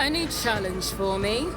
Any challenge for me?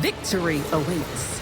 Victory awaits.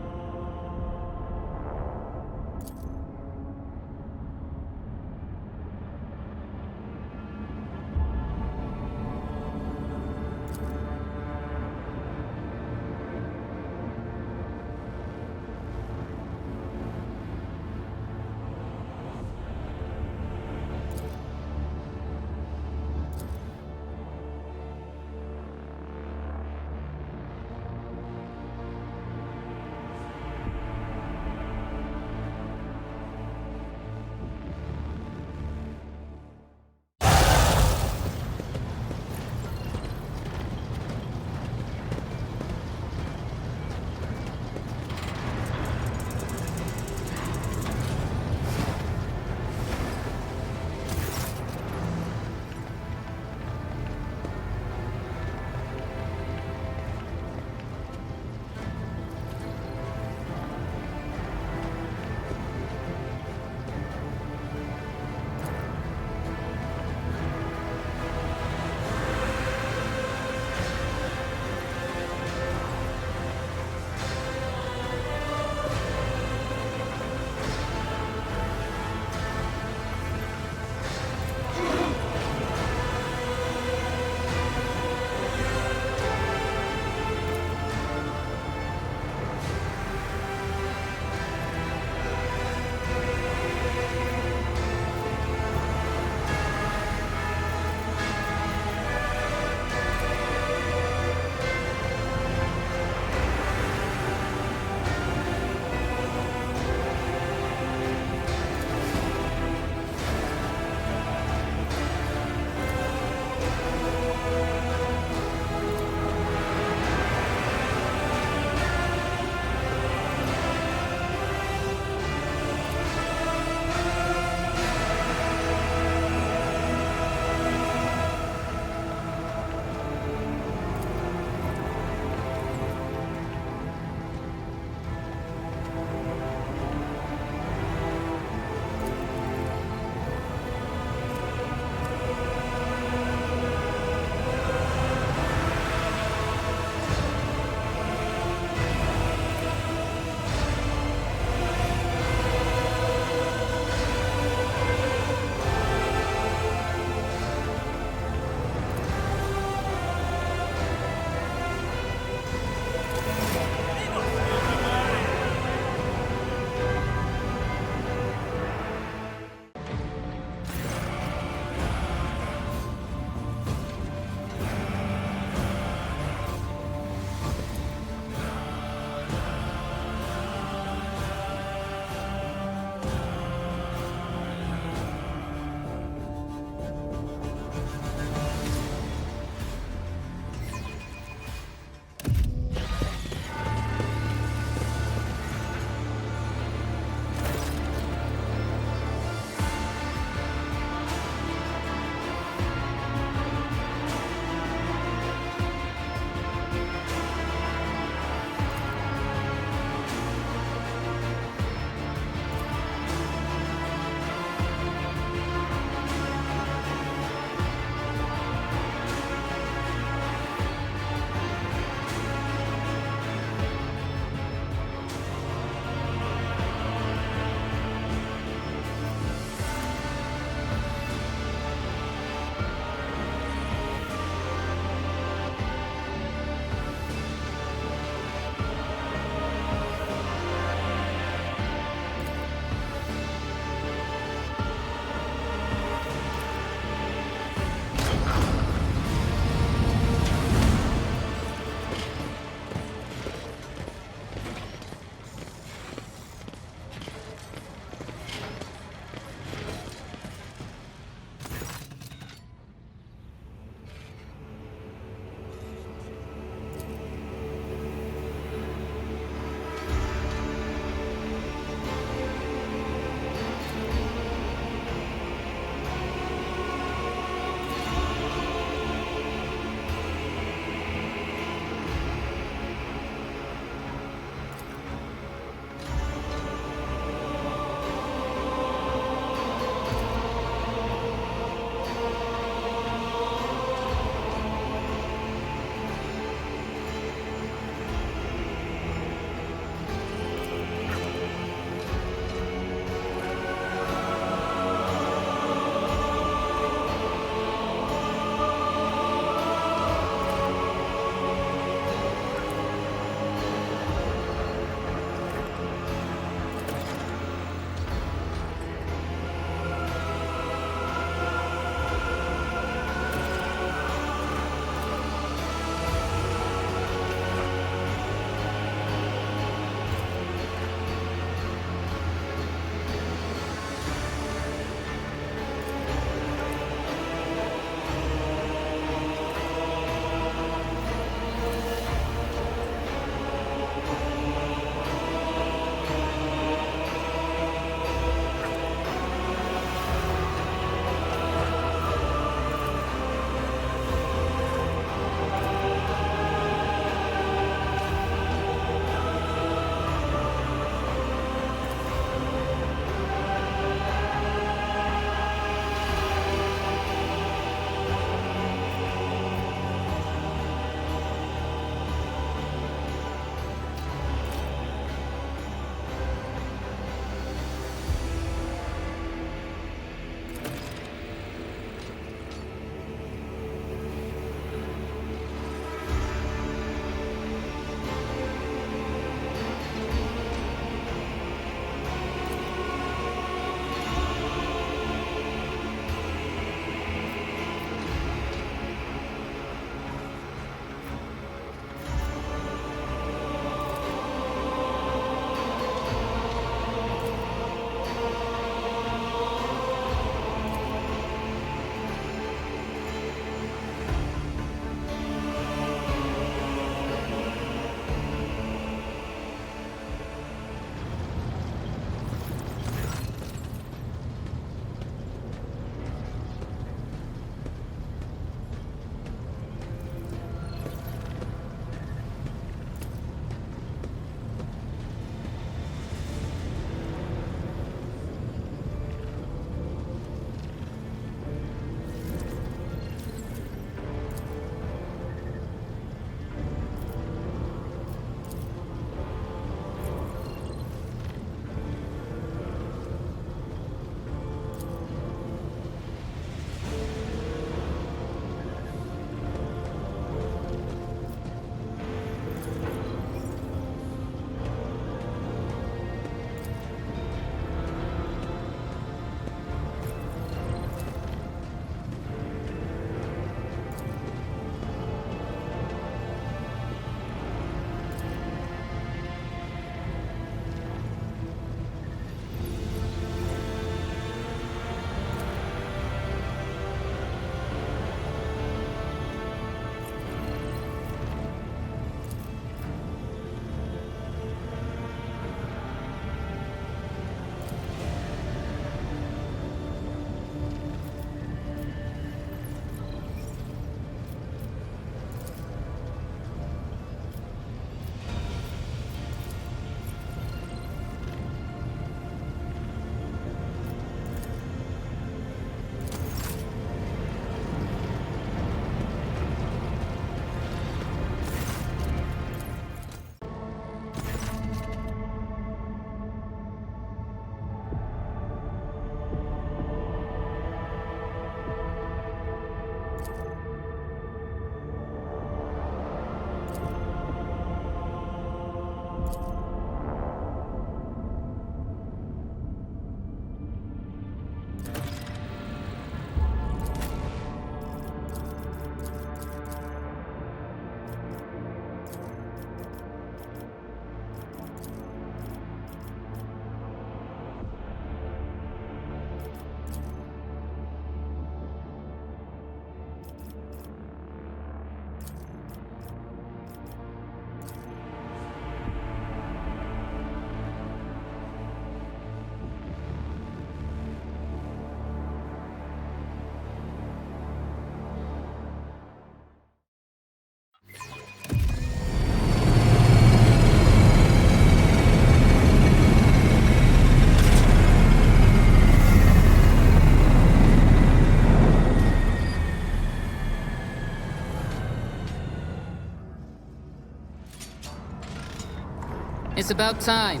It's about time.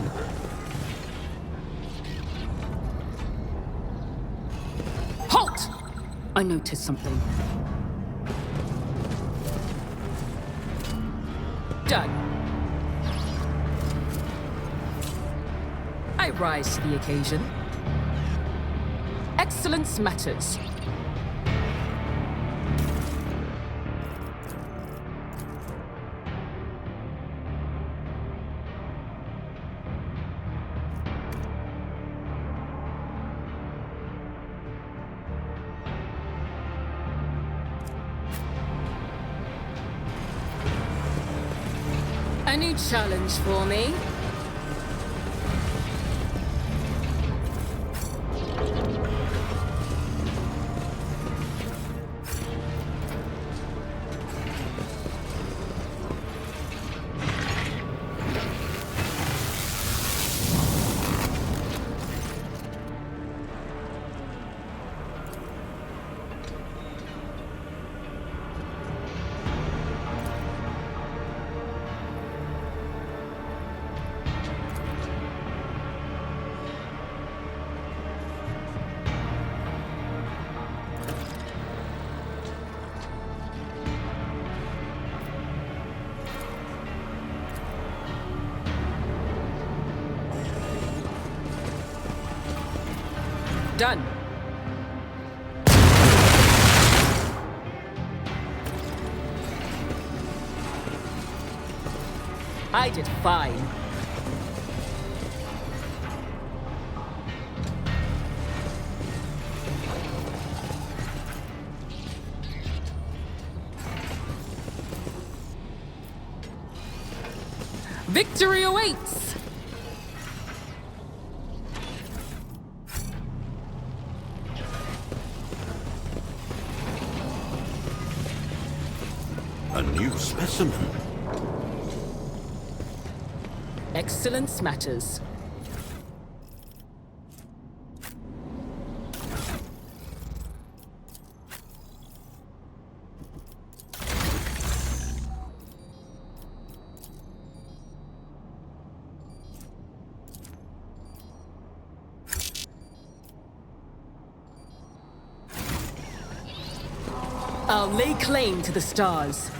Halt! I noticed something. Done. I rise to the occasion. Excellence matters. A new challenge for me. Done. I did fine. Victory awaits! A new specimen. Excellence matters. I'll lay claim to the stars.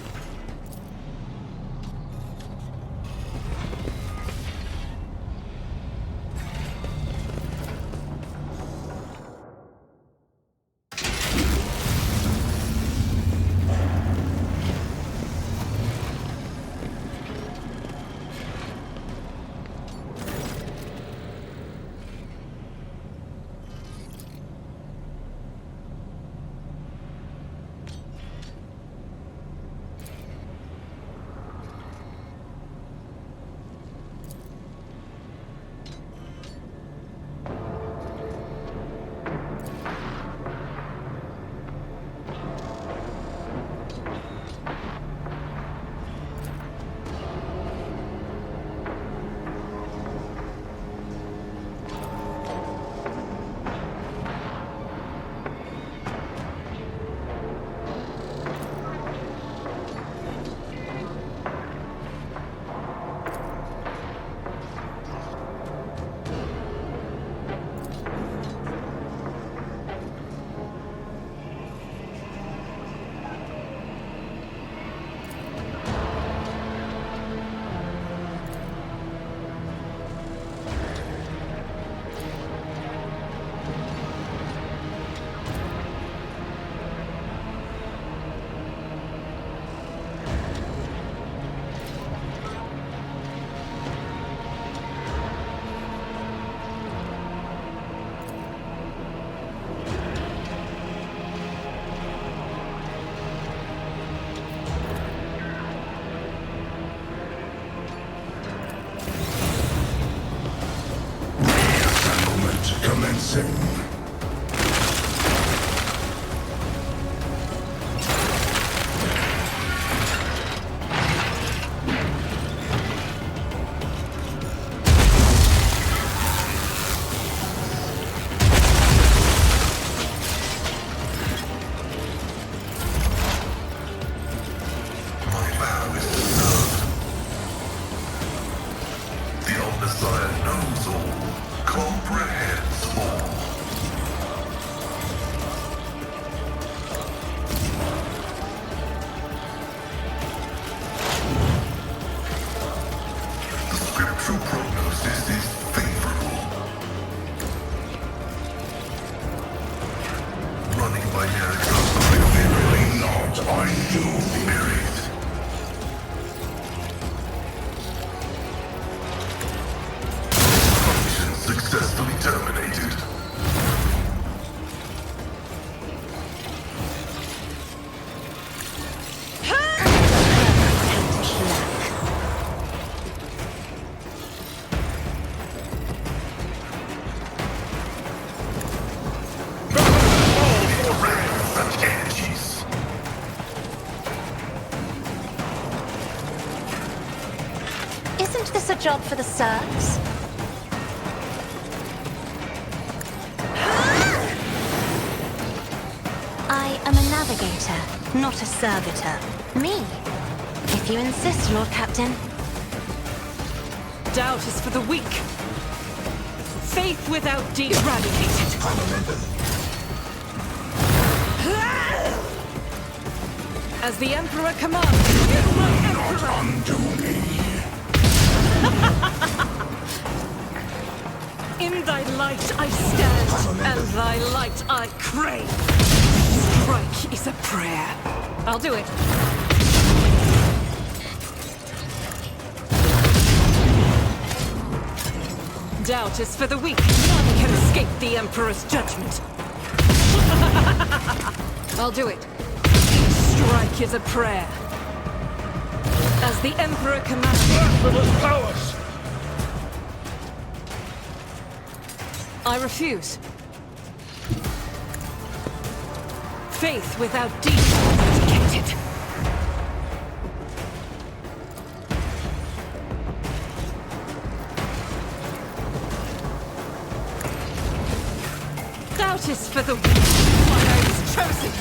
The Successfully terminated. Isn't this a job for the serfs? I am a navigator, not a servitor. Me, if you insist, Lord Captain. Doubt is for the weak. Faith without deed eradicated. As the Emperor commands, you my Emperor! Undo me. In thy light I stand, and thy light I crave. Strike is a prayer. I'll do it. Doubt is for the weak. None can escape the Emperor's judgment. I'll do it. Strike is a prayer. As the Emperor commands. Blasphemous powers! I refuse. Faith without deed eradicated. Doubt is for the weak. Why I was chosen.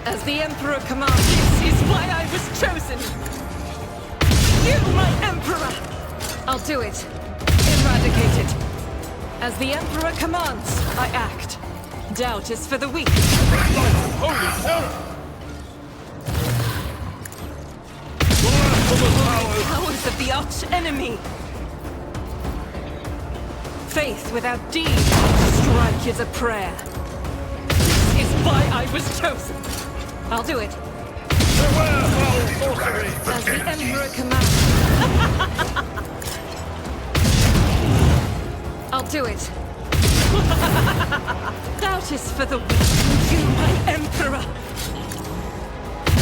As the Emperor commands, this is why I was chosen. You, my Emperor! I'll do it. Eradicate it. As the Emperor commands, I act. Doubt is for the weak. Holy terror! Powers of the arch-enemy. Faith without deed. Strike is a prayer. This is why I was chosen. I'll do it. Beware foul sorcery! As the Emperor commands. I'll do it. Doubt is for the weak. You, my Emperor.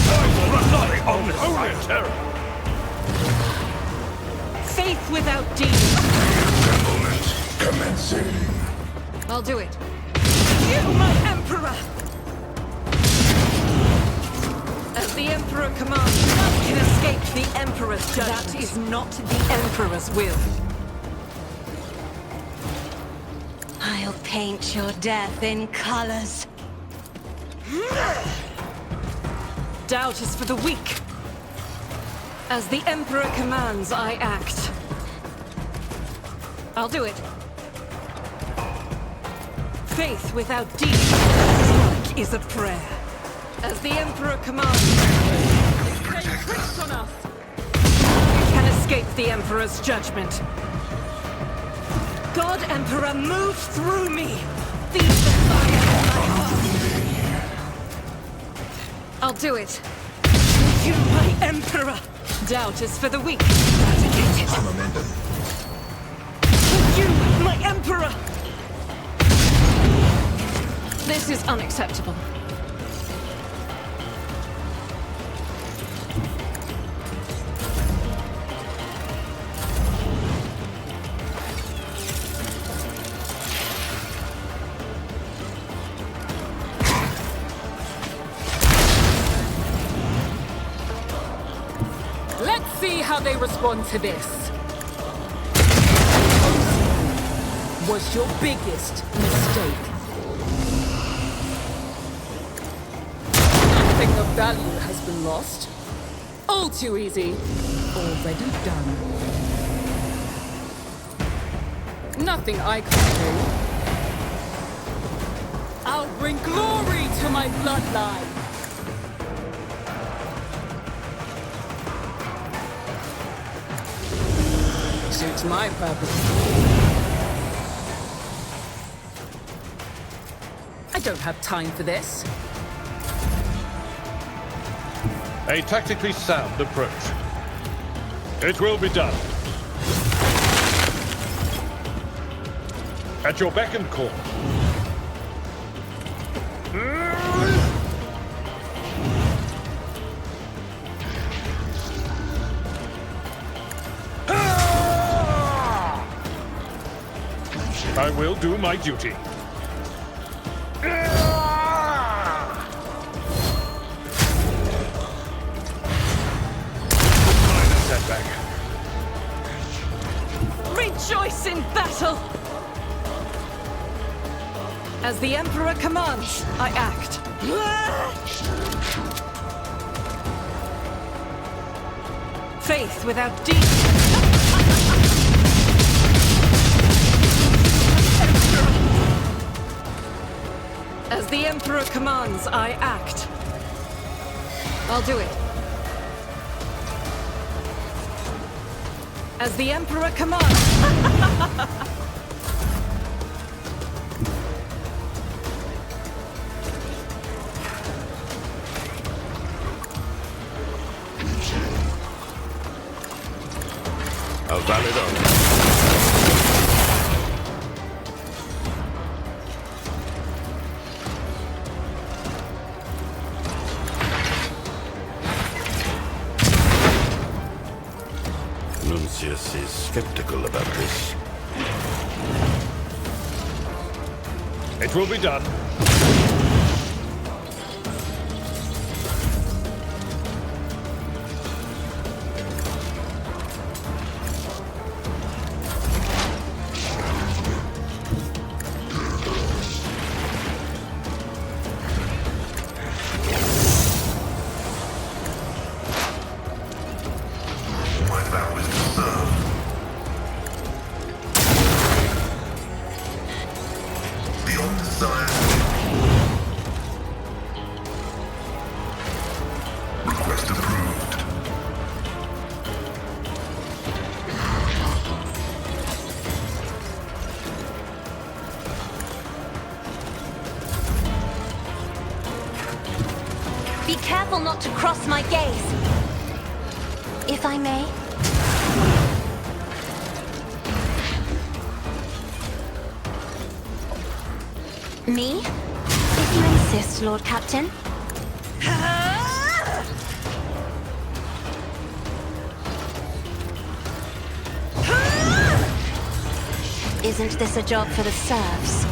I will rely on holy terror! Faith without deed. Settlement commencing. I'll do it. You, my Emperor! As the Emperor commands, none can escape the Emperor's judgment. That is not the Emperor's will. I'll paint your death in colors. Doubt is for the weak. As the Emperor commands, I act. I'll do it. Faith without deed. Strike is a prayer. As the Emperor commands, they tricked on us. You can escape the Emperor's judgment. God Emperor, move through me. Feed the fire of my heart. I'll do it. You, my Emperor. Doubt is for the weak. Eradicated. You, my Emperor. This is unacceptable. Let's see how they respond to this. Was your biggest mistake. Nothing of value has been lost. All too easy. Already done. Nothing I can do. I'll bring glory to my bloodline. Suits my purpose. don't have time for this. A tactically sound approach. It will be done. At your beck and call. I will do my duty. Minor setback. Rejoice in battle! As the Emperor commands, I act. Faith without deed. As the Emperor commands, I act. I'll do it. As the Emperor commands. A valid order. Nuncius is skeptical about this. It will be done. Request approved. Be careful not to cross my gaze. If I may. Me? If you insist, Lord Captain. Isn't this a job for the serfs?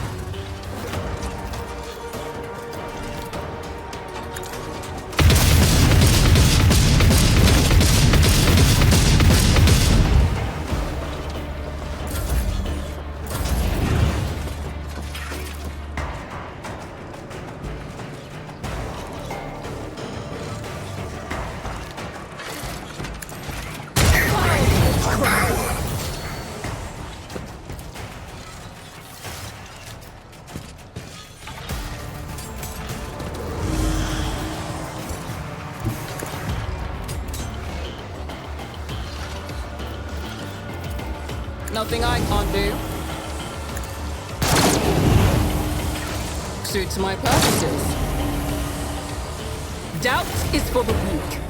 Nothing I can't do. Suits my purposes. Doubt is for the weak.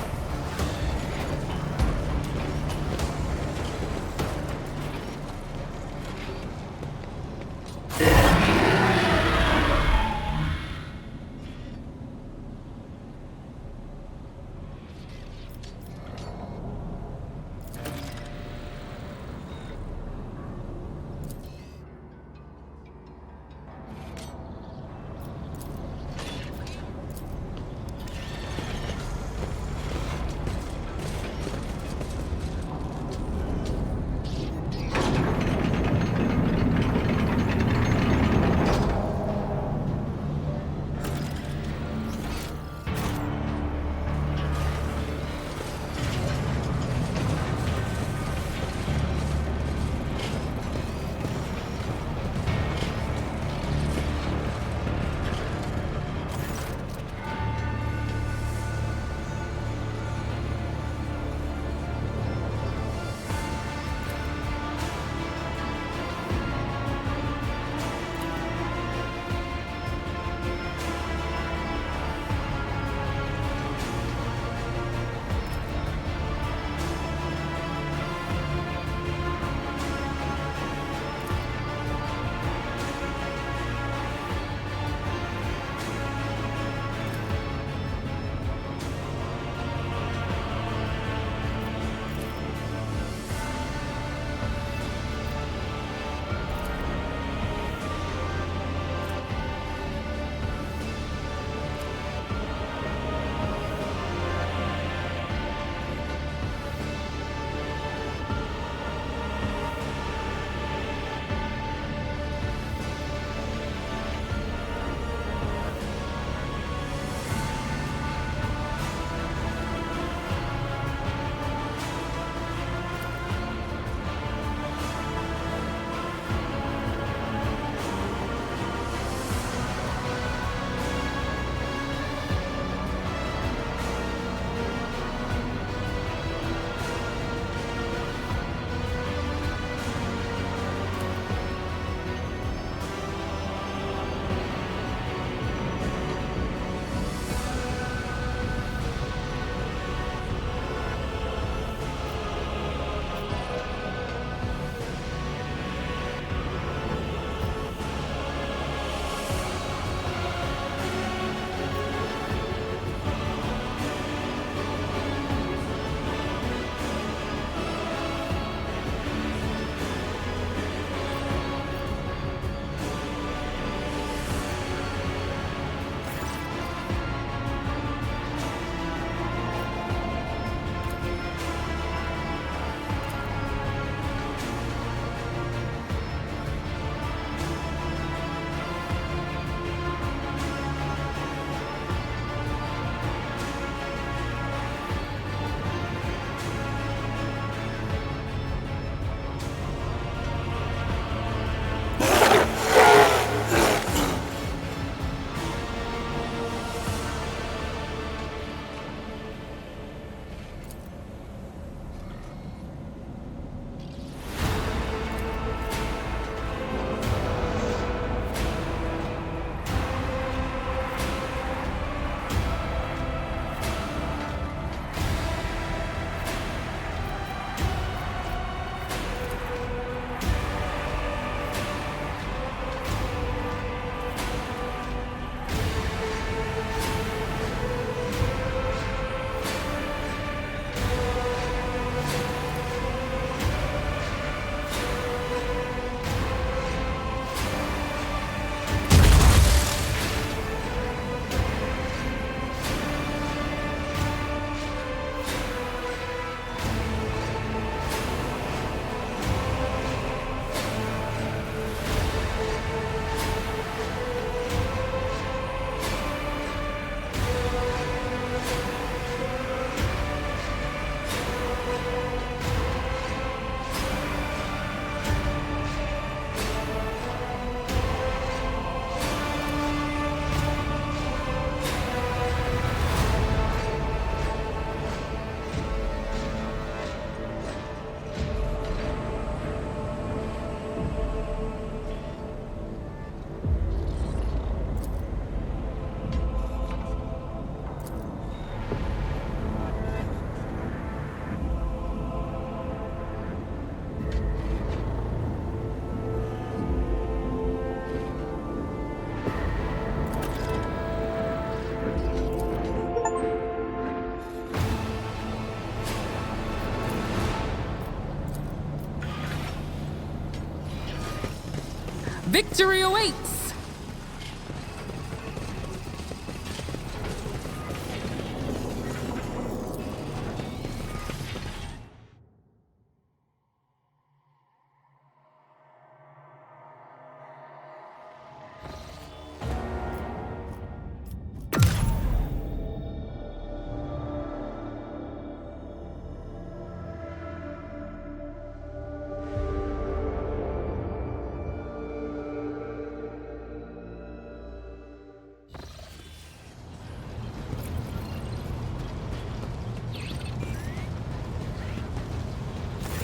Victory awaits!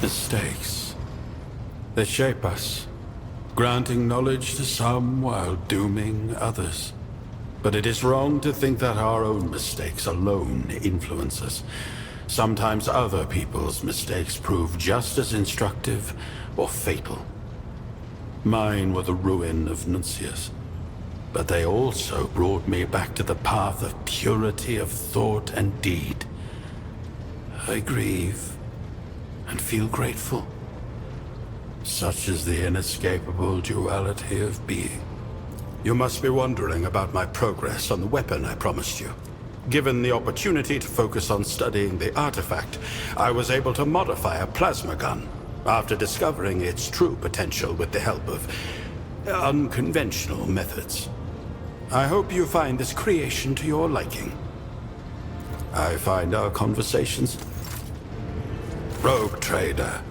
Mistakes. They shape us, granting knowledge to some while dooming others. But it is wrong to think that our own mistakes alone influence us. Sometimes other people's mistakes prove just as instructive or fatal. Mine were the ruin of Nuncius, but they also brought me back to the path of purity of thought and deed. I grieve and feel grateful. Such is the inescapable duality of being. You must be wondering about my progress on the weapon I promised you. Given the opportunity to focus on studying the artifact, I was able to modify a plasma gun after discovering its true potential with the help of unconventional methods. I hope you find this creation to your liking. I find our conversations... Rogue Trader,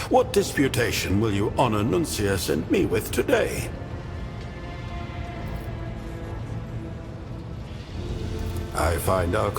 what disputation will you honor Nuncius and me with today? I find our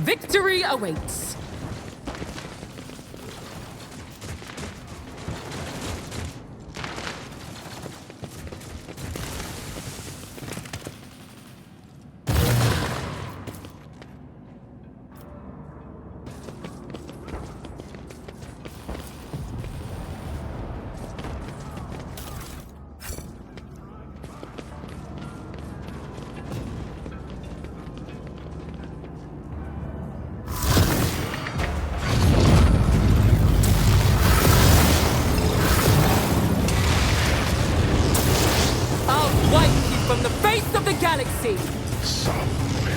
Victory awaits! From the face of the galaxy! Submit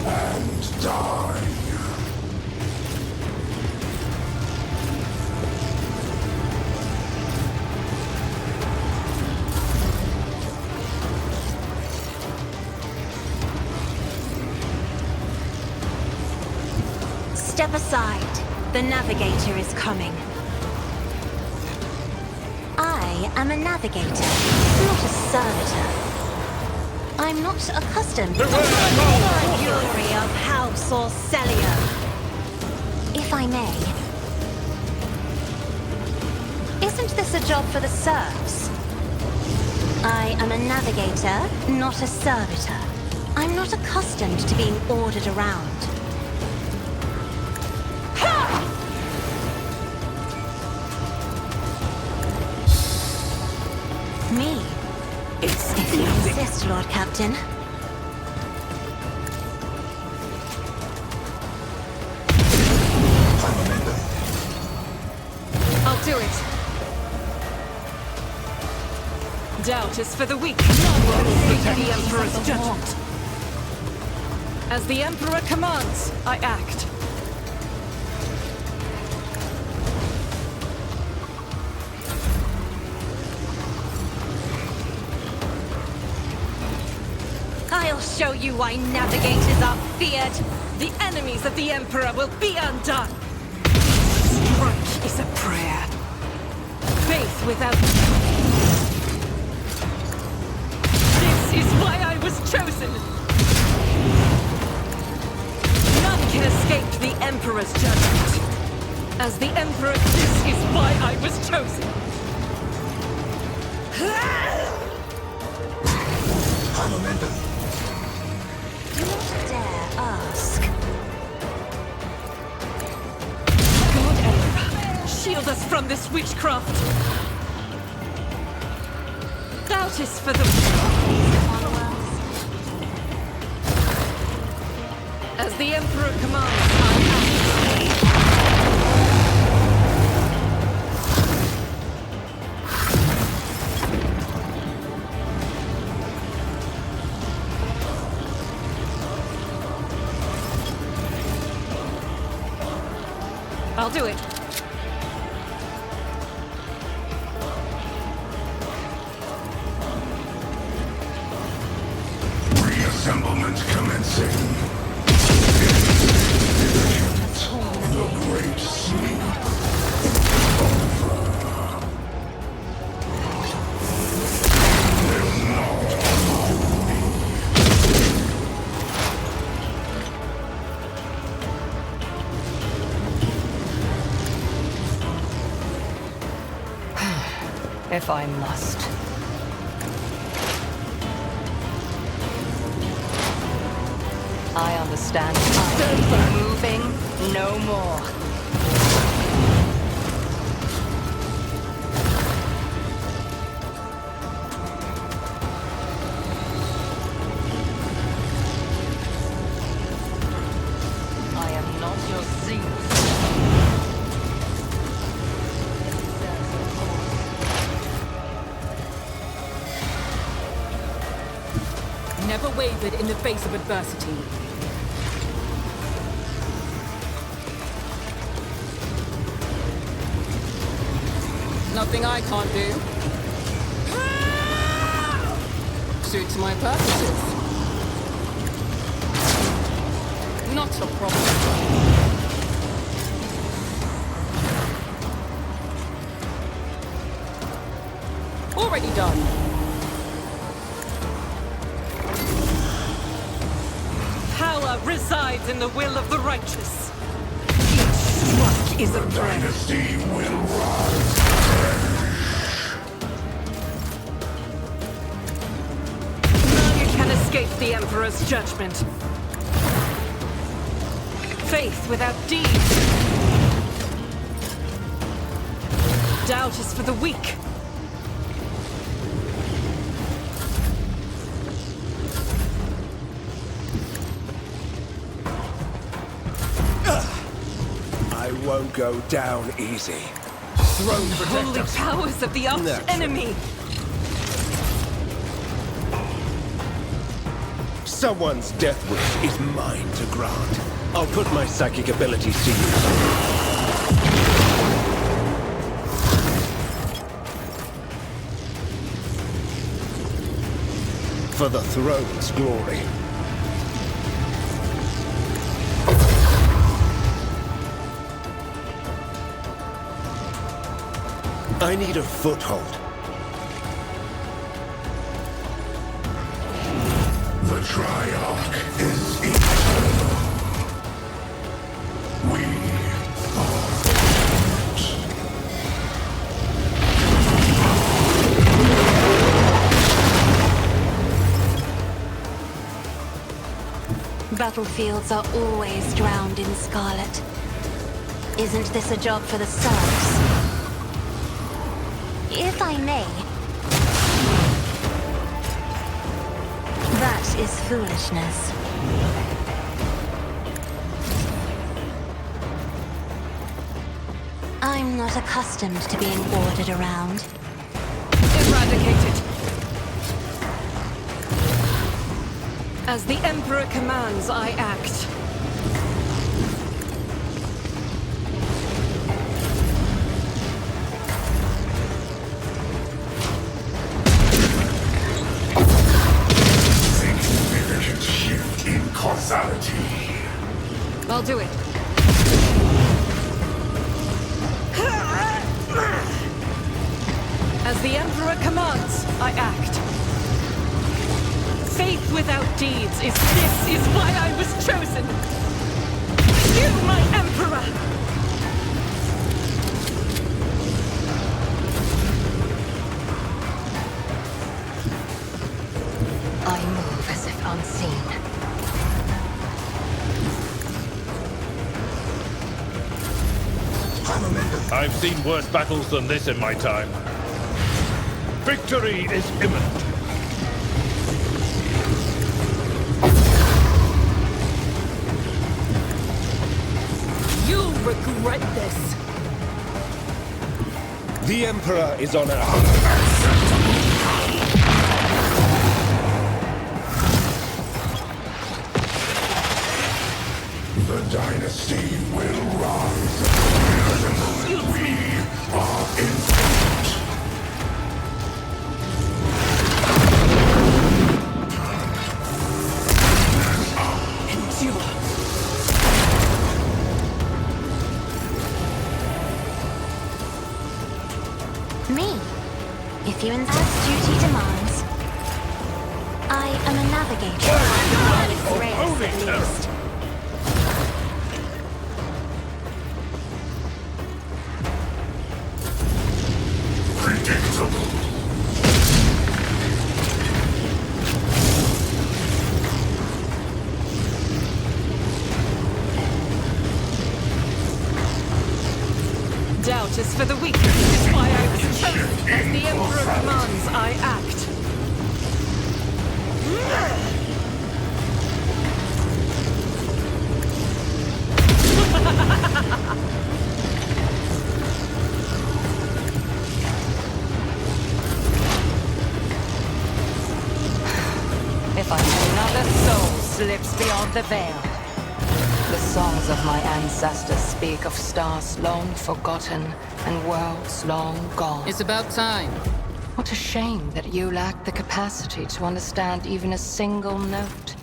and die. Step aside. The navigator is coming. I am a navigator, not a servitor. I'm not accustomed to the fury of House Orcelio. If I may. Isn't this a job for the serfs? I am a navigator, not a servitor. I'm not accustomed to being ordered around. Me? If you insist, Lord Captain. I'll do it. Doubt is for the weak. None will escape the Emperor's judgment. As the Emperor commands, I act. I'll show you why navigators are feared. The enemies of the Emperor will be undone. Strike is a prayer. Faith without... This is why I was chosen. None can escape the Emperor's judgment. As the Emperor, this is why I was chosen. Do not dare ask. God Emperor, shield us from this witchcraft. Doubt is for the... As the Emperor commands, I act. I'll do it. Reassemblement commencing. The great sleep. If I must. I understand. I'm moving no more. I am not your Zeus. Never wavered in the face of adversity. Nothing I can't do. Suits my purposes. Not a problem. Already done. Power power resides in the will of the righteous. Each struck is a breath. Dynasty will rise. None can escape the Emperor's judgment. Faith without deeds. Doubt is for the weak. I won't go down easy. Throne protect Holy us. powers of the arch-enemy! Someone's death wish is mine to grant. I'll put my psychic abilities to use. For the throne's glory. I need a foothold. The Triarch is eternal. We are Battlefields are always drowned in scarlet. Isn't this a job for the Serfs? If I may, that is foolishness. I'm not accustomed to being ordered around. Eradicated. As the Emperor commands, I act. significant shift in causality. I'll do it. As the Emperor commands, I act. Faith without deeds this is why I was chosen. You, my Emperor! I move as if unseen. I've seen worse battles than this in my time. Victory is imminent. You'll regret this. The Emperor is on our... The dynasty will rise. We are infinite. Me? If you insist duty demands. I am a navigator. Race, holy at terror. least. Predictable. Doubt is for the weak. This is why I was chosen. As the Emperor commands, I act. If another soul slips beyond the veil, the songs of my ancestors speak of stars long forgotten and worlds long gone. It's about time. What a shame that you lack the capacity to understand even a single note.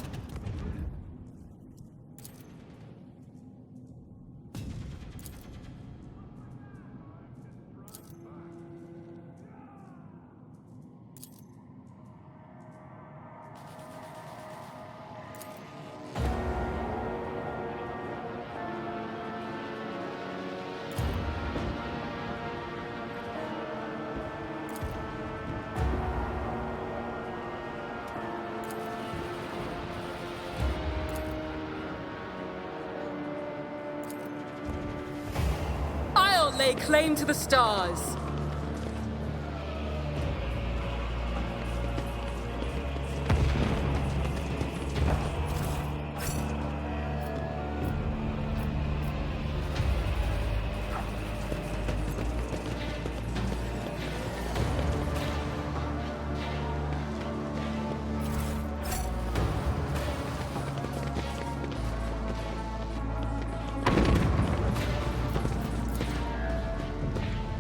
lay claim to the stars.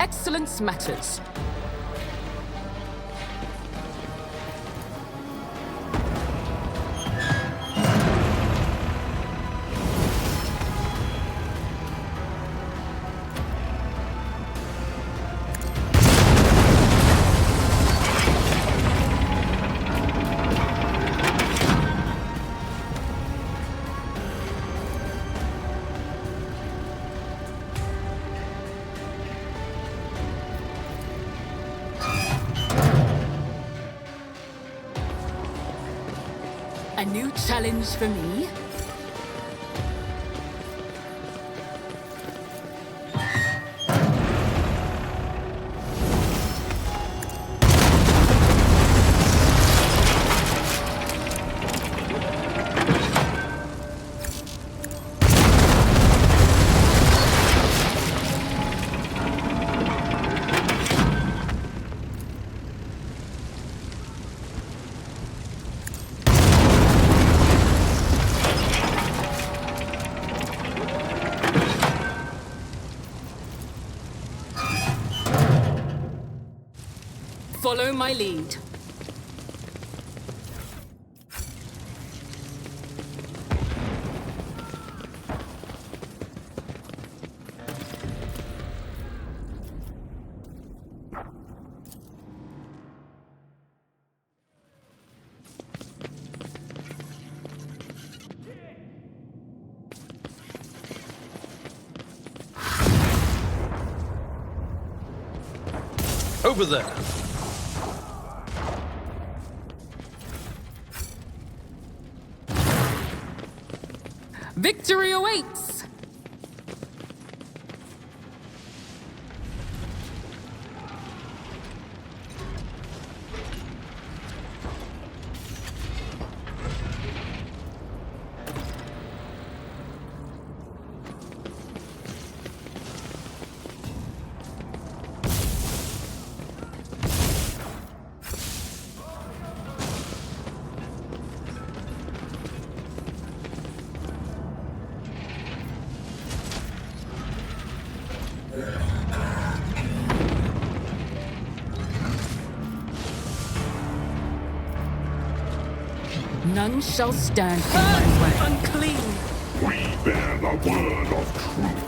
Excellence matters. A new challenge for me? Follow my lead. Over there. Victory awaits! None shall stand in my way. Unclean! We bear the word of truth.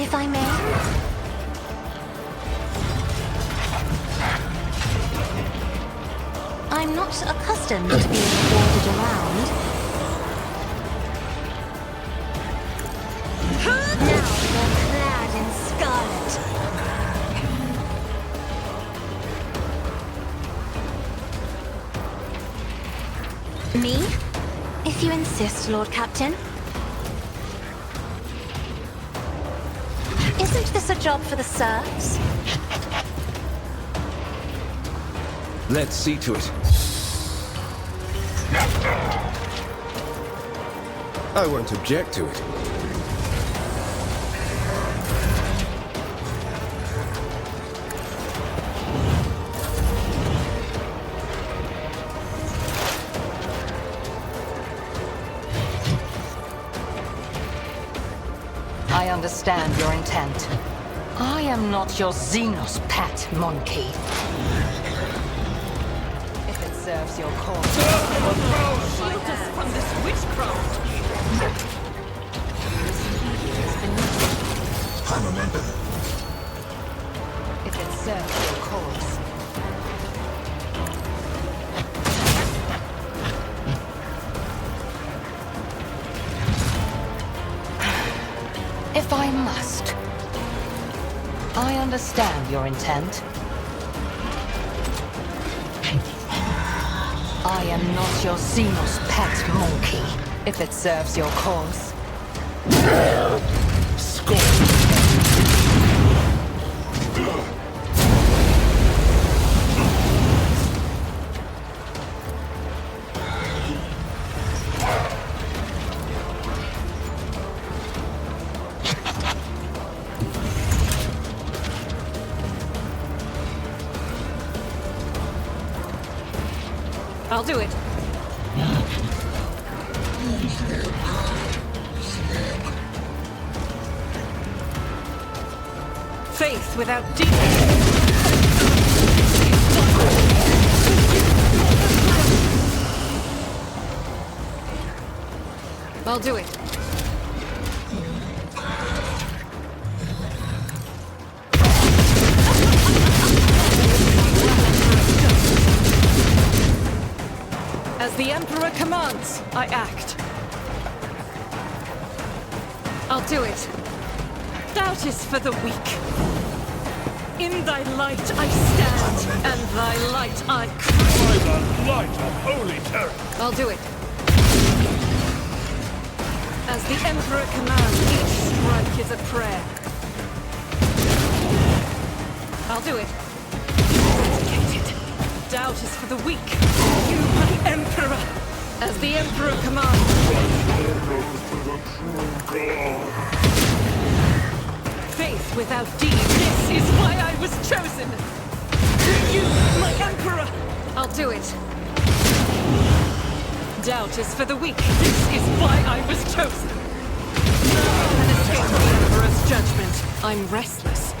If I may. I'm not accustomed to being ordered around. Now they're clad in scarlet. Me? If you insist, Lord Captain. Isn't this a job for the serfs? Let's see to it. I won't object to it. I understand your intent. I am not your Xenos pet, monkey. If it serves your cause. Shield us from this witchcraft! I'm a member. If it serves your cause. I must. I understand your intent. I am not your Xenos pet monkey, if it serves your cause. I'll do it. Faith without deep. I'll do it. As the Emperor commands, I act. I'll do it. Doubt is for the weak. In thy light I stand, and thy light I cry. By the light of holy terror! I'll do it. As the Emperor commands, each strike is a prayer. I'll do it. Dedicated. Doubt is for the weak. You, my Emperor. As the Emperor commands. Faith without deed. This is why I was chosen. You, my Emperor. I'll do it. Doubt is for the weak. This is why I was chosen. No one can escape the Emperor's judgment. I'm restless.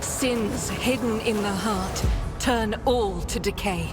Sins hidden in the heart turn all to decay.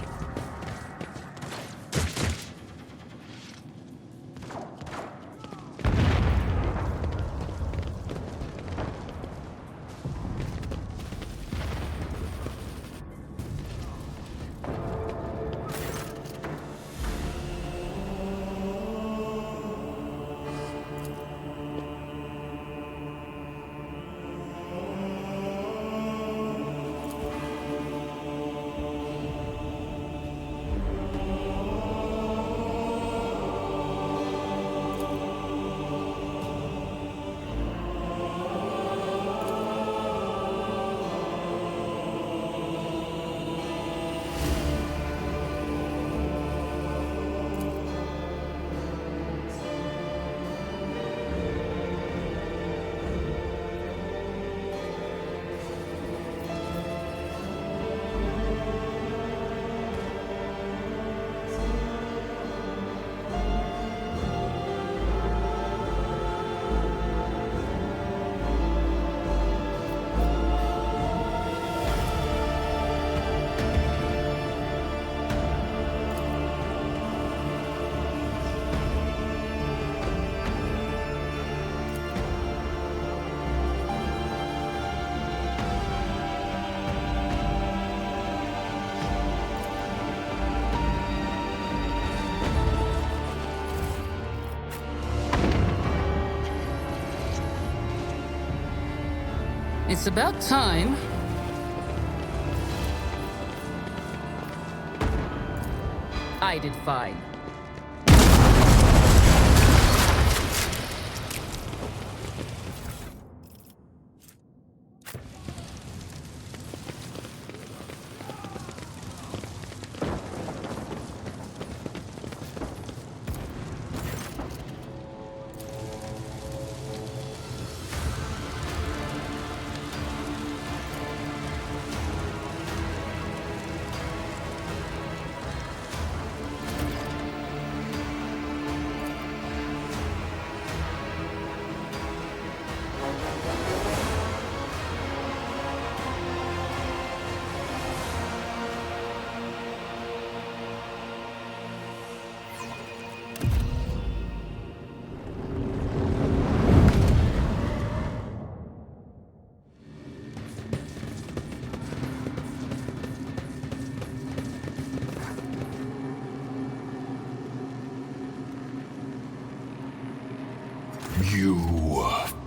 It's about time. I did fine.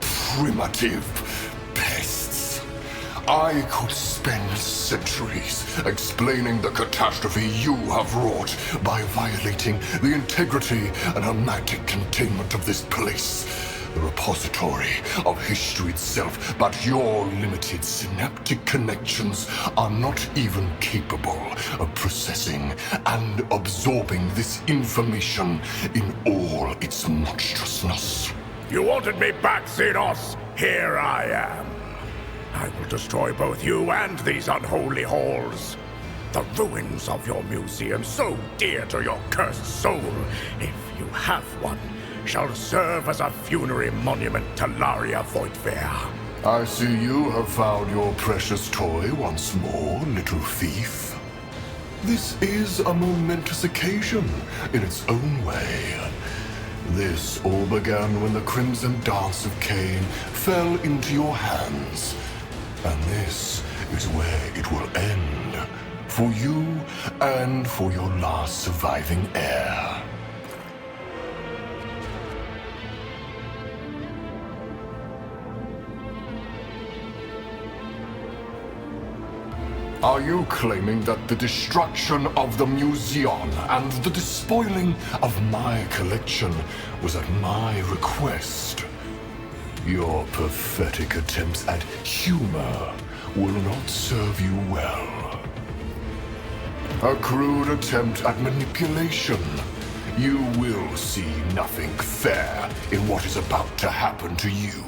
primitive pests. I could spend centuries explaining the catastrophe you have wrought by violating the integrity and hermetic containment of this place, the repository of history itself, but your limited synaptic connections are not even capable of processing and absorbing this information in all its monstrousness. You wanted me back, Xenos? Here I am. I will destroy both you and these unholy halls. The ruins of your museum, so dear to your cursed soul, if you have one, shall serve as a funerary monument to Laria Voigtveer. I see you have found your precious toy once more, little thief. This is a momentous occasion in its own way. This all began when the Crimson Dance of Cain fell into your hands. And this is where it will end. For you and for your last surviving heir. Are you claiming that the destruction of the Museion and the despoiling of my collection was at my request? Your pathetic attempts at humor will not serve you well. A crude attempt at manipulation. You will see nothing fair in what is about to happen to you.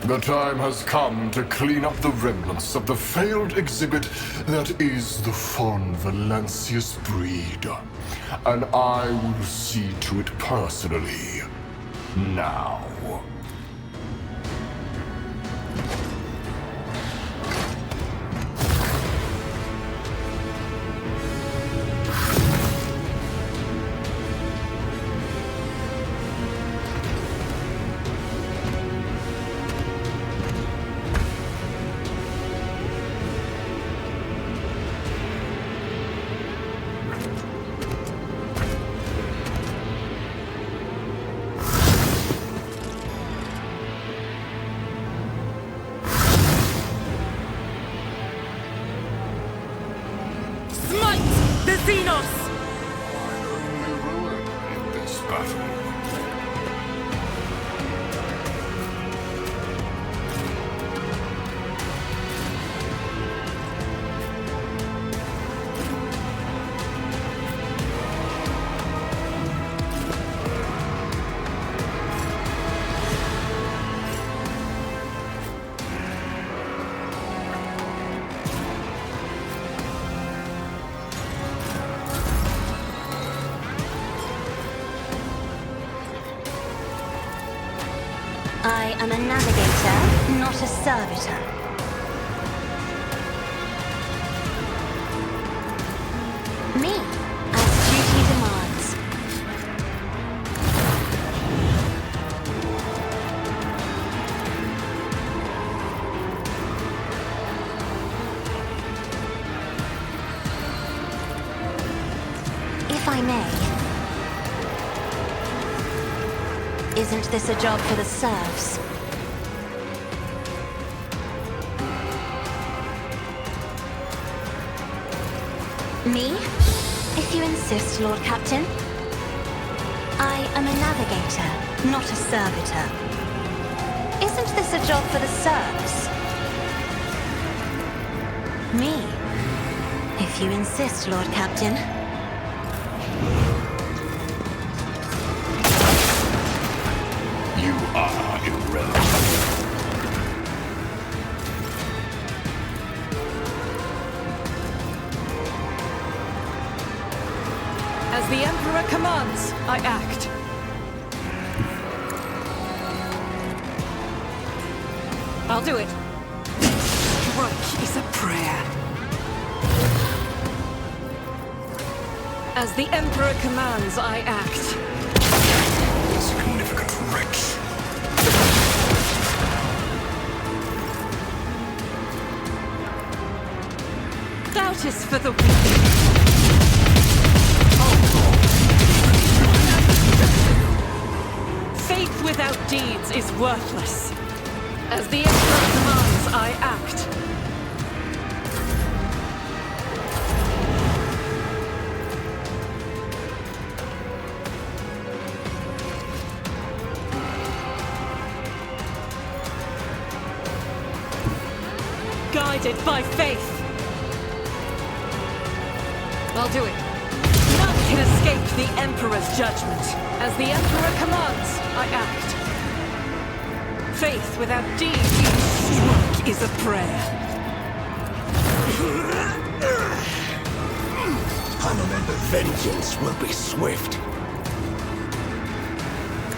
The time has come to clean up the remnants of the failed exhibit that is the Von Valancius breed. And I will see to it personally. Now. The Xenos! My only ruin in this battle. I am a navigator, not a servitor. Me, as duty demands. If I may. Isn't this a job for the serfs? Me? If you insist, Lord Captain. I am a navigator, not a servitor. Isn't this a job for the serfs? Me? If you insist, Lord Captain. You are irrelevant. As the Emperor commands, I act. I'll do it. Strike is a prayer. As the Emperor commands, I act. Significant wretch. Doubt is for the weak. Faith without deeds is worthless. As the Emperor commands, I act. Guided by faith. I'll do it. None can escape the Emperor's judgment. As the Emperor commands, I act. Faith without deed, each stroke is a prayer. The vengeance will be swift.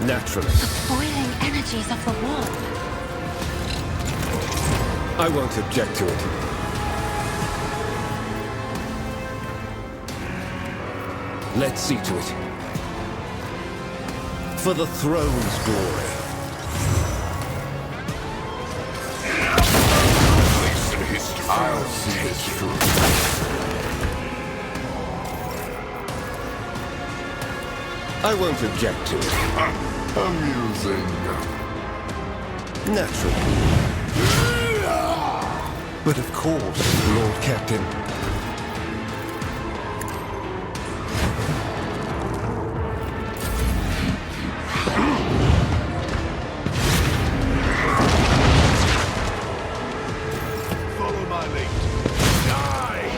Naturally. The boiling energies of the war. I won't object to it. Let's see to it. For the throne's glory. I'll see this through. I won't object to it. Amusing. Naturally. But of course, Lord Captain. Follow my lead. Die!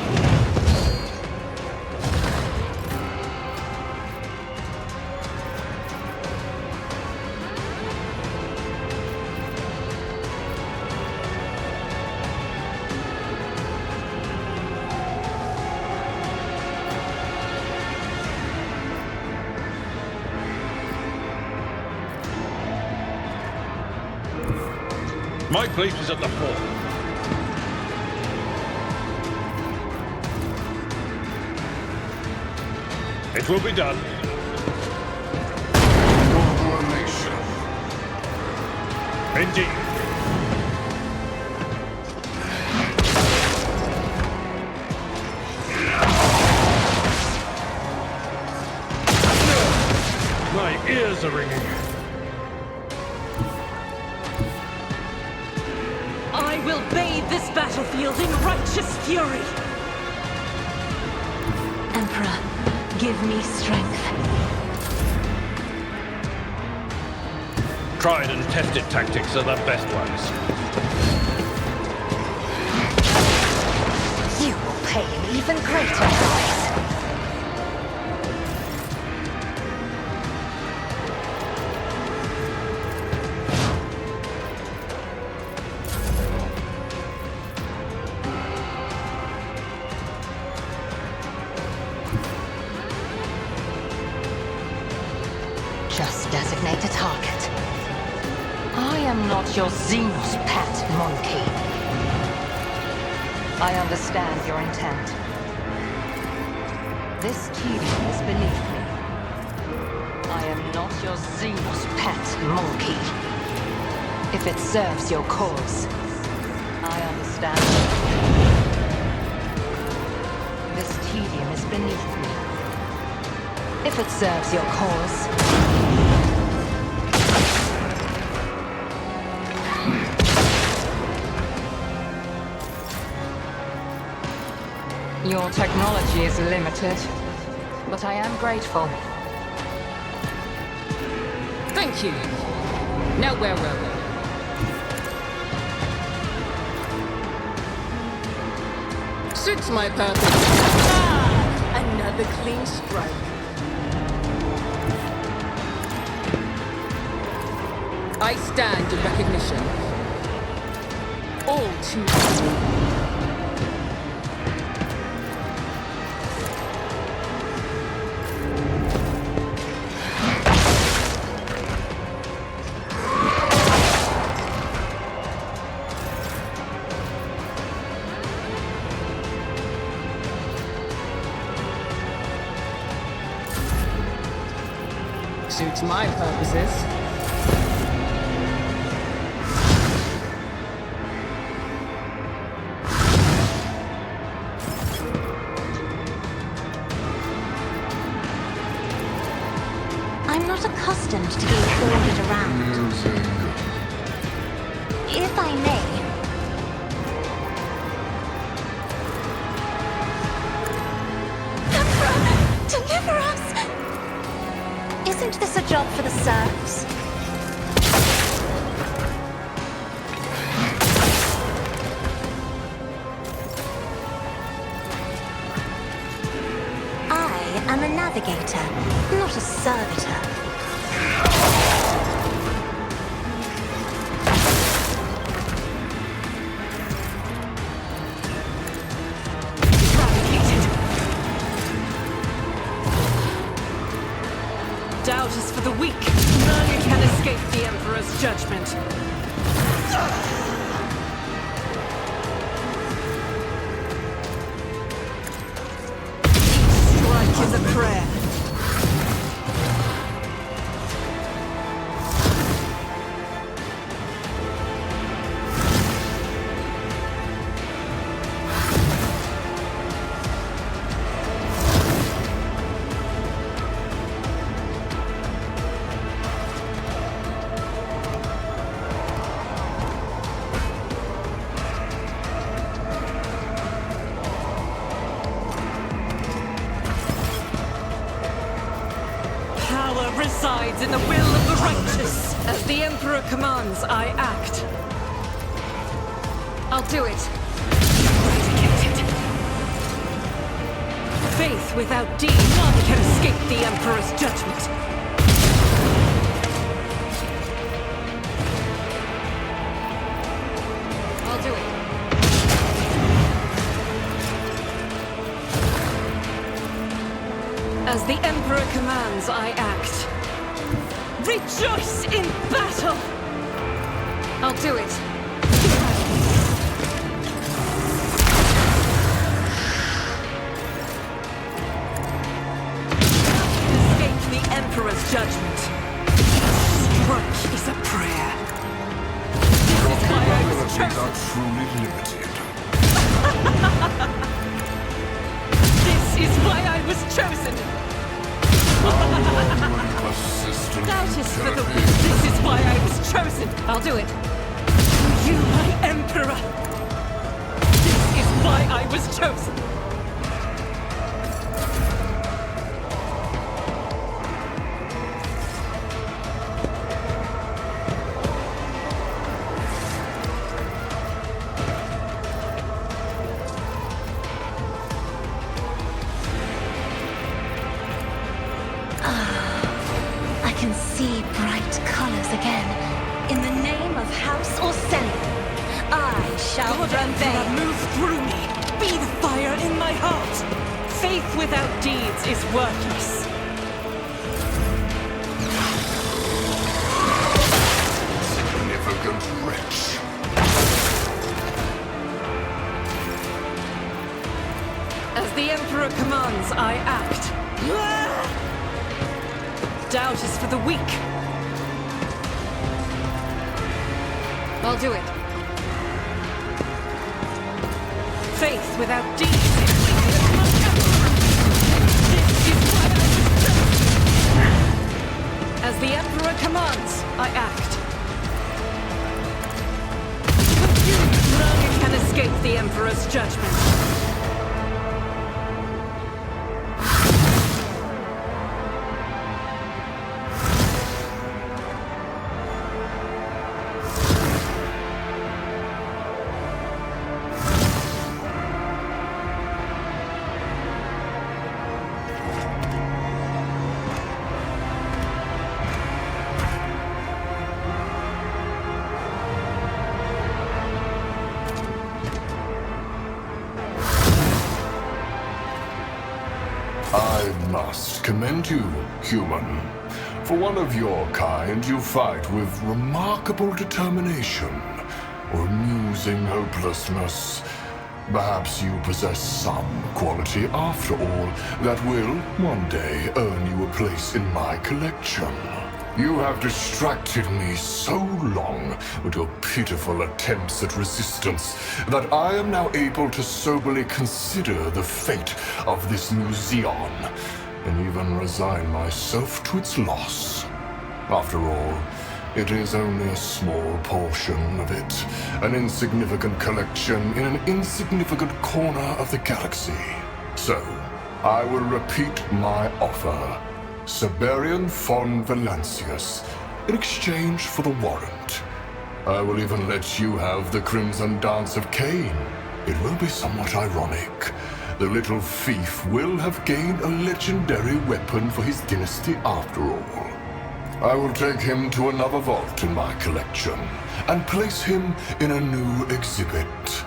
My place is at the fort. It will be done. Proclamation. Indeed. My ears are ringing. I will bathe this battlefield in righteous fury. Emperor, give me strength. Tried and tested tactics are the best ones. You will pay an even greater price. Just designate a target. I am not your Xenos pet, monkey. I understand your intent. This tedium is beneath me. I am not your Xenos pet, monkey. If it serves your cause, I understand. This tedium is beneath me. If it serves your cause, your technology is limited, but I am grateful. Thank you. Now where were we? Suits my purpose. Another clean strike. I stand in recognition. All too well. Suits my purposes. I'm not accustomed to being ordered around. amusing. If I may. Emperor, deliver us! Isn't this a job for the serfs? I am a navigator, not a servitor. Doubt is for the weak. None can escape the Emperor's judgment. Each strike is a prayer. Power resides in the will of the righteous. As the Emperor commands, I act. I'll do it. Eradicated. Faith without deed, none can escape the Emperor's judgment. I'll do it. As the Emperor commands, I act. Rejoice in battle! I'll do it. Escape the Emperor's judgment. Strike is a prayer. This is why I was Abilities are chosen. truly limited. This is why I was chosen. Persistent Doubt is for the turkey. weak. This is why I was chosen. I'll do it. You, my Emperor. This is why I was chosen. I can see bright colors again. In the name of House Orselian, I shall God, Emperor, prevail. move through me. Be the fire in my heart. Faith without deeds is worthless. Significant wretch. As the Emperor commands, I act. Doubt is for the weak. I'll do it. Faith without deeds is This is why I was chosen. As the Emperor commands, I act. None can escape the Emperor's judgment. I must commend you, human. For one of your kind, you fight with remarkable determination, or amusing hopelessness. Perhaps you possess some quality, after all, that will, one day, earn you a place in my collection. You have distracted me so long with your pitiful attempts at resistance that I am now able to soberly consider the fate of this Museion, and even resign myself to its loss. After all, It is only a small portion of it, an insignificant collection in an insignificant corner of the galaxy. So, I will repeat my offer. Siberian von Valancius, in exchange for the warrant. I will even let you have the Crimson Dance of Cain. It will be somewhat ironic. The little thief will have gained a legendary weapon for his dynasty after all. I will take him to another vault in my collection and place him in a new exhibit.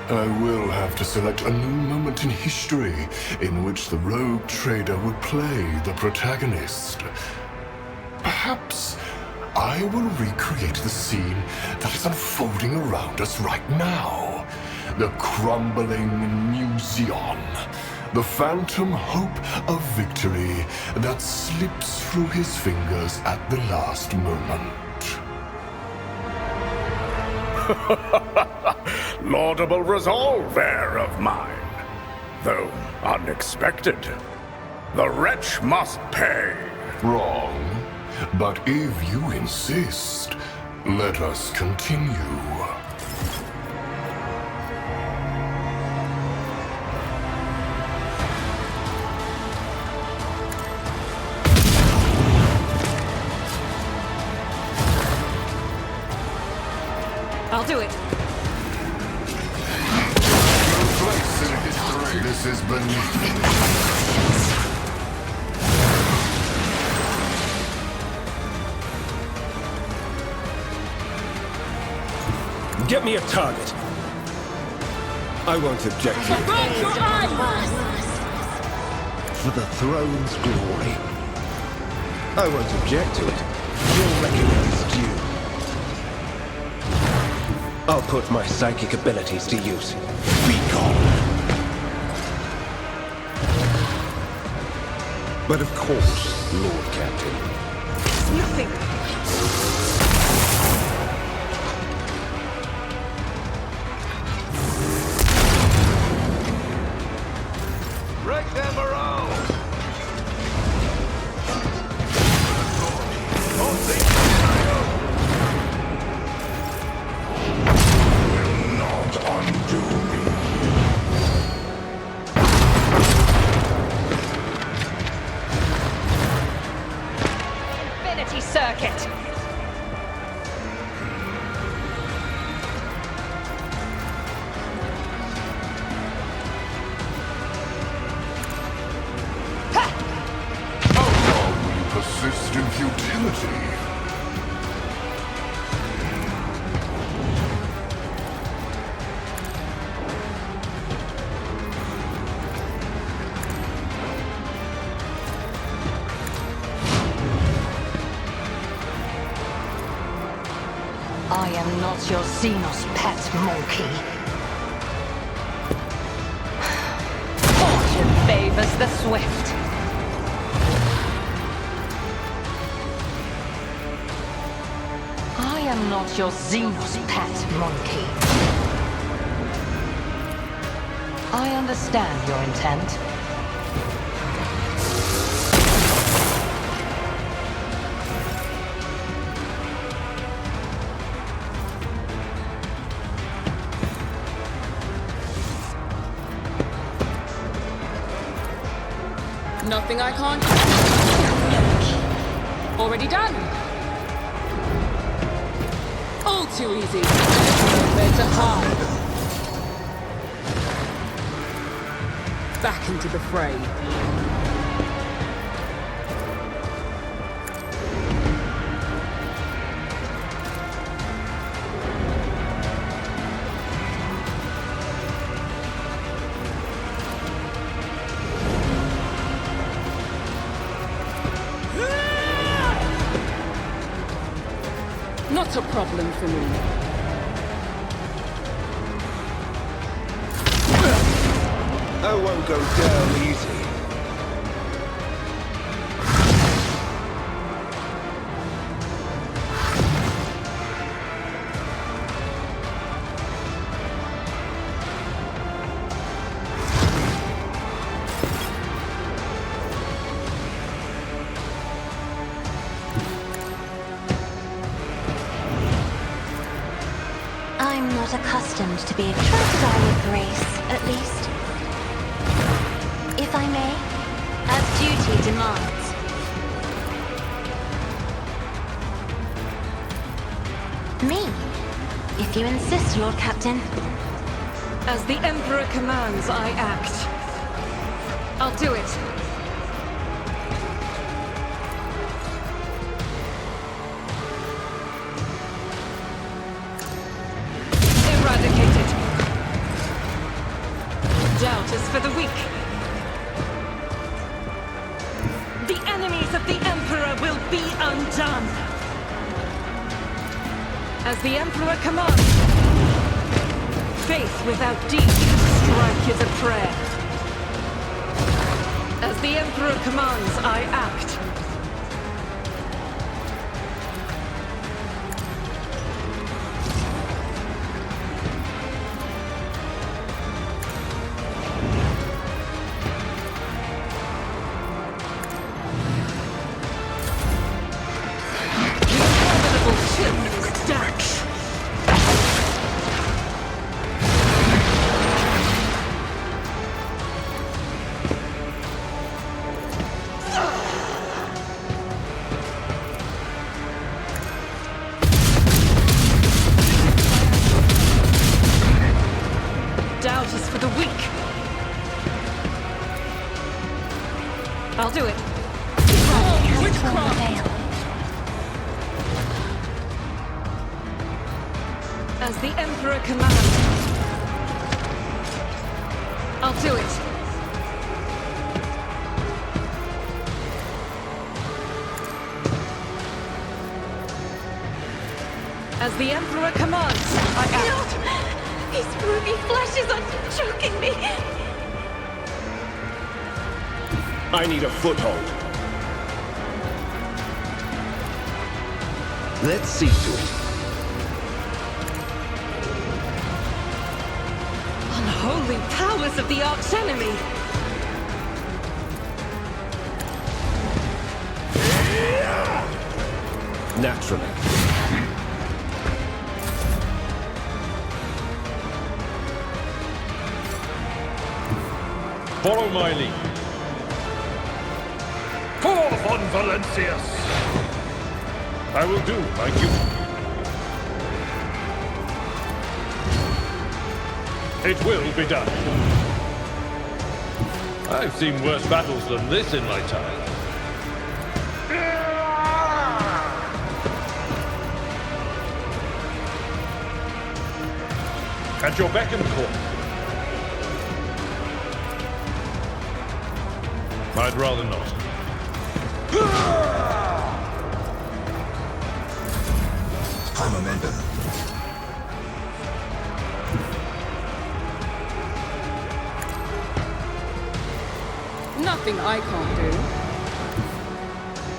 I will have to select a new moment in history in which the rogue trader will play the protagonist. Perhaps I will recreate the scene that is unfolding around us right now. The crumbling Museion. The phantom hope of victory that slips through his fingers at the last moment. Laudable resolve, heir of mine. Though unexpected. The wretch must pay. Wrong. But if you insist, let us continue. I'll do it. No place in history. This is beneath me. Get me a target. I won't object to it. Avert your eyes! For the throne's glory. I won't object to it. You'll recognize due. I'll put my psychic abilities to use. Be gone. But of course, Lord Captain. Nothing. Break them around! Will not undo me. Infinity Circuit! How long will you persist in futility? I am not your Xenos pet monkey. Fortune favors the swift. I am not your Xenos pet monkey. I understand your intent. Nothing I can't do. Already done. All too easy. Nowhere to hide. Back into the fray. Not a problem for me. I won't go down easy. I'm not accustomed to being treated on with grace, at least. If I may, as duty demands. Me, if you insist, Lord Captain. As the Emperor commands, I act. I'll do it. Eradicated. Doubt is for the weak. The enemies of the Emperor will be undone. As the Emperor commands. Faith without deed, strike is a prayer. As the Emperor commands, I act. The formidable chill stacks. Doubt is for the weak. I'll do it. Witchcraft! As the Emperor commands. I'll do it. As the Emperor commands, I act. These ruby flashes are choking me! I need a foothold. Let's see to it. Unholy powers of the archenemy! Naturally. Follow my lead. Forth on Valencius! I will do my duty. It will be done. I've seen worse battles than this in my time. At your beck and call. I'd rather not. I'm a member. Nothing I can't do.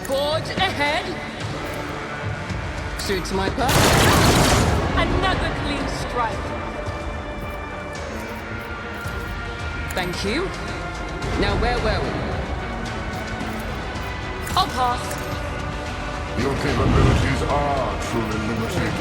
Forge ahead. Suits my purpose. Another clean strike. Thank you. Now where were we? I'll pass. Your capabilities are truly limited.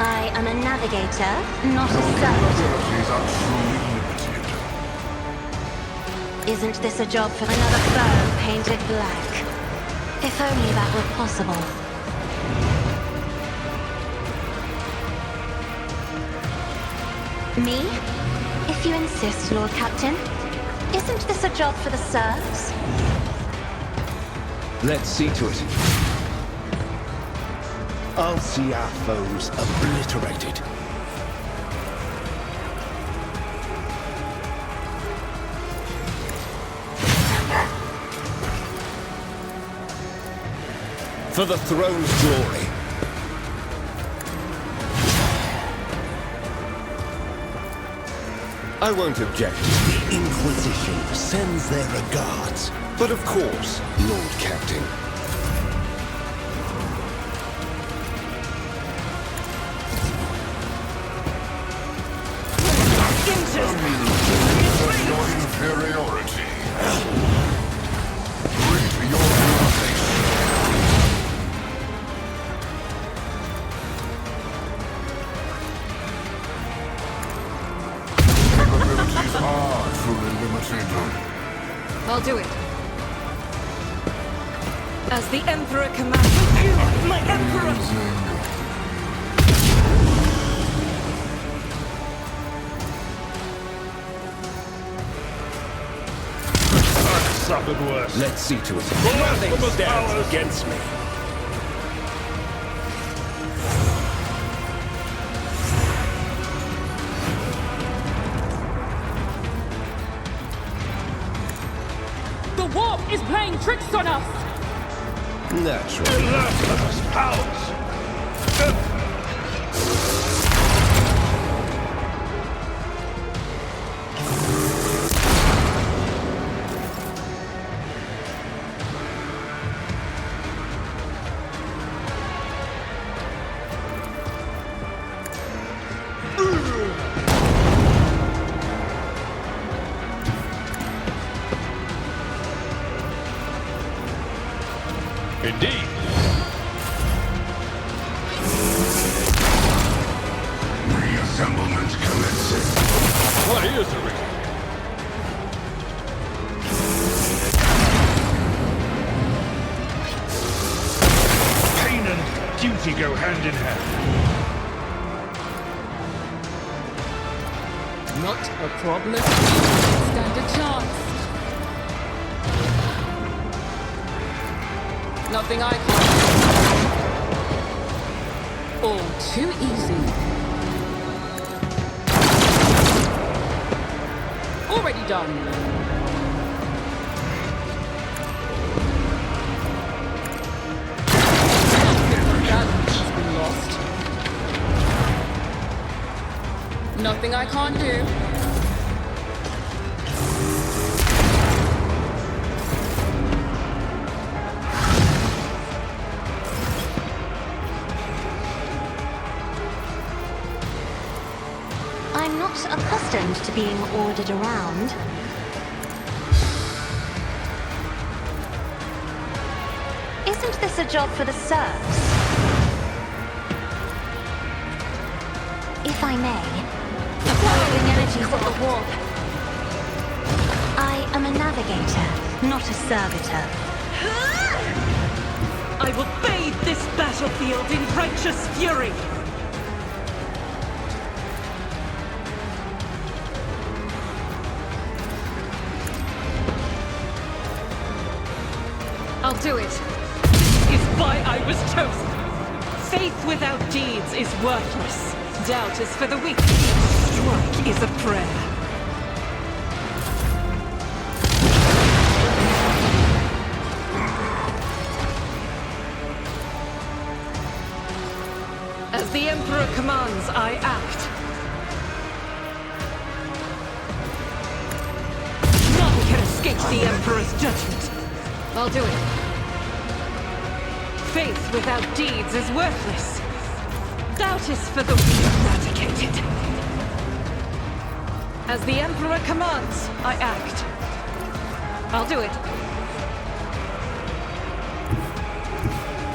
I am a navigator, not a servitor. Capabilities are truly limited. Isn't this a job for another foe painted black? If only that were possible. Me? If you insist, Lord Captain. Isn't this a job for the serfs? Let's see to it. I'll see our foes obliterated. For the throne's glory. I won't object. The Inquisition sends their regards. But of course, Lord Captain. Your inferiority. Reap your realization. Capabilities are truly limited. I'll do it. As the Emperor commands. You, my Emperor! Suffered worse. Let's see to it. Nothing Stands against me. The warp is playing tricks on us! Naturally. Blasphemous powers! Indeed. Reassemblement commencing. What is the reason? Pain and duty go hand in hand. Not a problem. Stand a chance. Nothing I can't do. All too easy. Already done. Balance has been lost. Nothing I can't do. I'm not accustomed to being ordered around. Isn't this a job for the serfs? If I may, the following energies of the warp. I am a navigator, not a servitor. I will bathe this battlefield in righteous fury! I'll do it. This is why I was chosen. Faith without deeds is worthless. Doubt is for the weak. Strike is a prayer. As the Emperor commands, I act. None can escape the Emperor's judgment. I'll do it. Faith without deeds is worthless. Doubt is for the weak eradicated. As the Emperor commands, I act. I'll do it.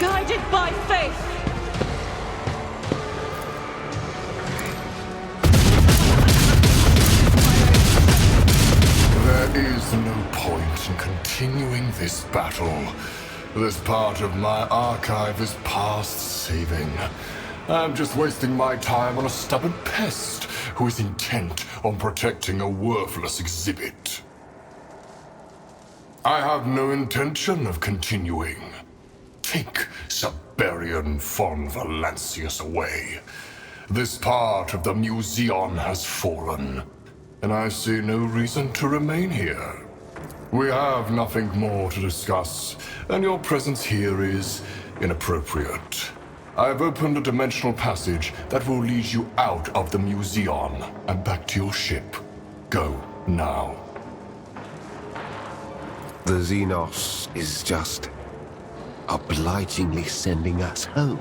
Guided by faith! There is no point in continuing this battle. This part of my archive is past saving. I'm just wasting my time on a stubborn pest who is intent on protecting a worthless exhibit. I have no intention of continuing. Take Siberian von Valancius away. This part of the Museion has fallen, and I see no reason to remain here. We have nothing more to discuss, and your presence here is inappropriate. I've opened a dimensional passage that will lead you out of the Museion and back to your ship. Go now. The Xenos is just obligingly sending us home.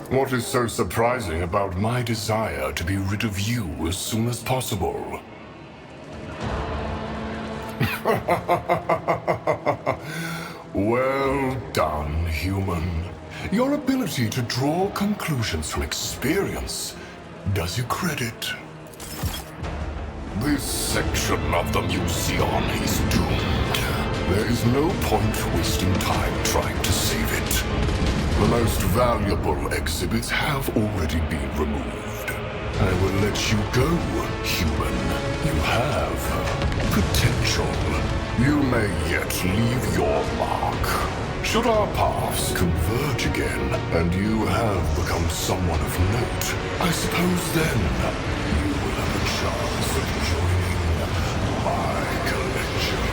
What is so surprising about my desire to be rid of you as soon as possible? Well done, human. Your ability to draw conclusions from experience does you credit. This section of the Museion is doomed. There is no point wasting time trying to save it. The most valuable exhibits have already been removed. I will let you go, human. You have potential. You may yet leave your mark. Should our paths converge again, and you have become someone of note, I suppose then you will have a chance of joining my collection.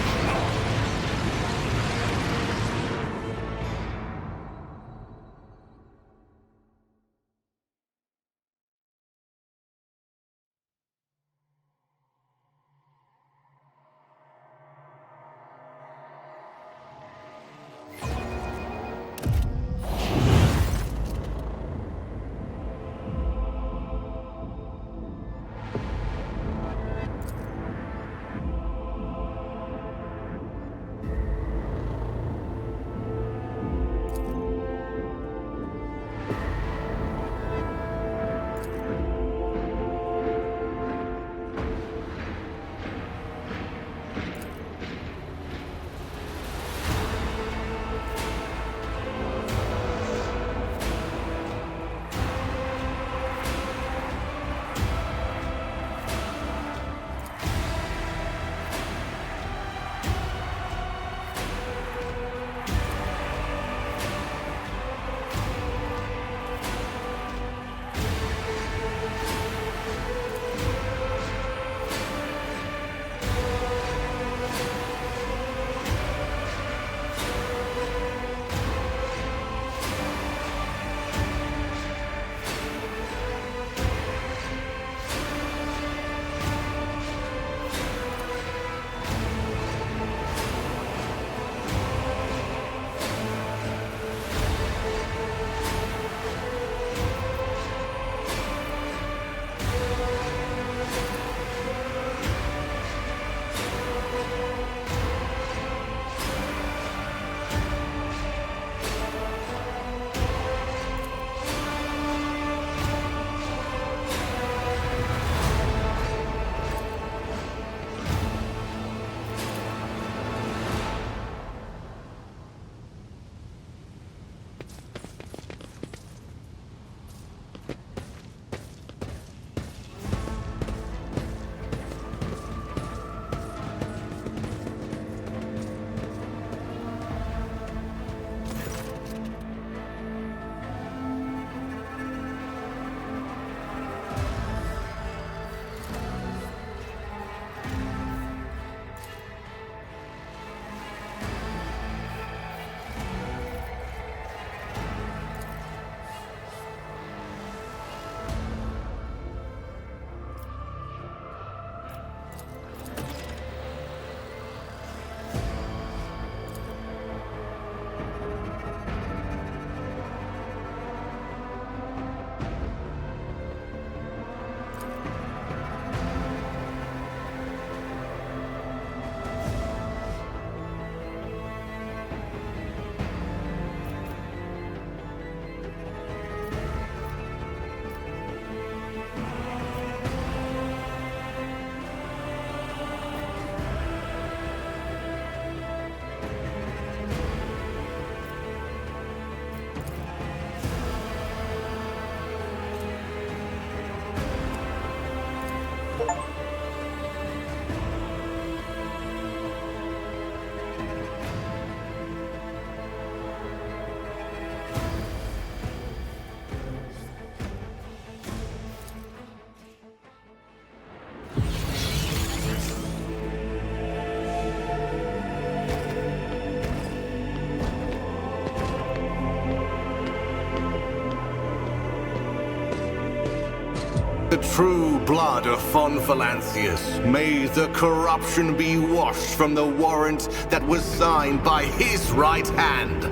The true blood of Von Valancius, may the corruption be washed from the warrant that was signed by his right hand.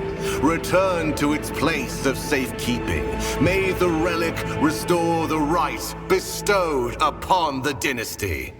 Return to its place of safekeeping. May the relic restore the right bestowed upon the dynasty.